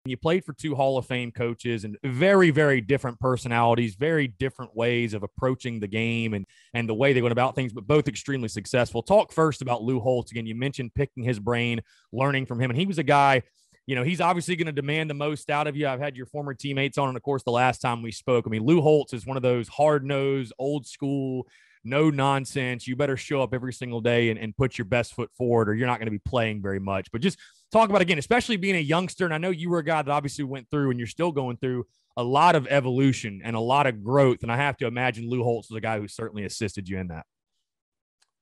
You played for two Hall of Fame coaches and very, very different personalities, very different ways of approaching the game and the way they went about things, but both extremely successful. Talk first about Lou Holtz. Again, you mentioned picking his brain, learning from him, and he was a guy, he's obviously going to demand the most out of you. I've had your former teammates on, and of course, the last time we spoke, I mean, Lou Holtz is one of those hard-nosed, old school, no nonsense. You better show up every single day and put your best foot forward, or you're not going to be playing very much. But just talk about, again, especially being a youngster. And I know you were a guy that obviously went through, and you're still going through a lot of evolution and a lot of growth. And I have to imagine Lou Holtz was a guy who certainly assisted you in that.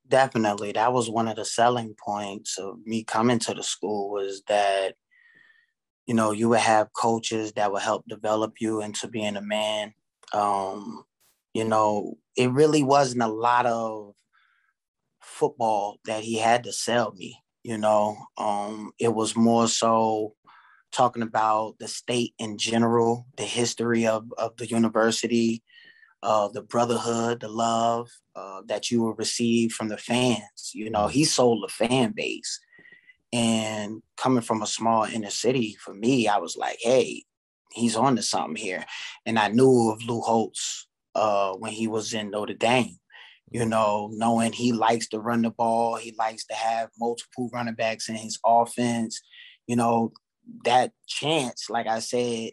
Definitely. That was one of the selling points of me coming to the school, was that, you would have coaches that would help develop you into being a man. It really wasn't a lot of football that he had to sell me, it was more so talking about the state in general, the history of the university, the brotherhood, the love that you will receive from the fans. He sold the fan base. And coming from a small inner city, for me, I was like, hey, he's on to something here. And I knew of Lou Holtz when he was in Notre Dame, knowing he likes to run the ball. He likes to have multiple running backs in his offense. That chance, like I said,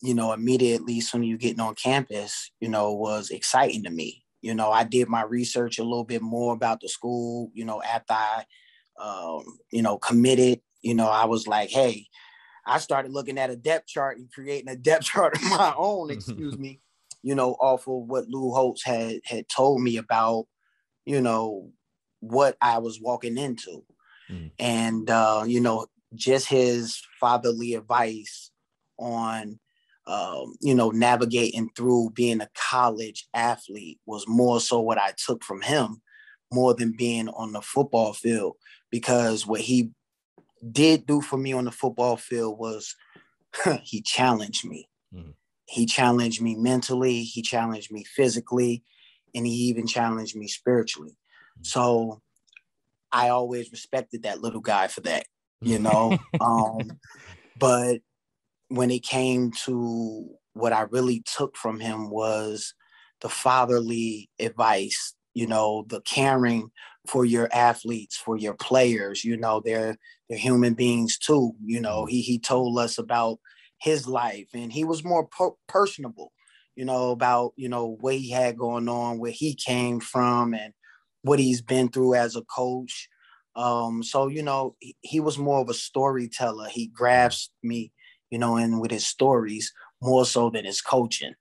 immediately as soon as you getting on campus, was exciting to me. I did my research a little bit more about the school, after I, committed. I was like, hey, I started looking at a depth chart and creating a depth chart of my own, off of what Lou Holtz had told me about, what I was walking into. And, just his fatherly advice on, navigating through being a college athlete was more so what I took from him, more than being on the football field. Because what he did do for me on the football field was he challenged me. He challenged me mentally, he challenged me physically, and he even challenged me spiritually. So I always respected that little guy for that, but when it came to what I really took from him was the fatherly advice, the caring for your athletes, for your players. They're human beings too. He told us about his life, and he was more personable, about, what he had going on, where he came from, and what he's been through as a coach. So, he was more of a storyteller. He grasped me, and with his stories more so than his coaching.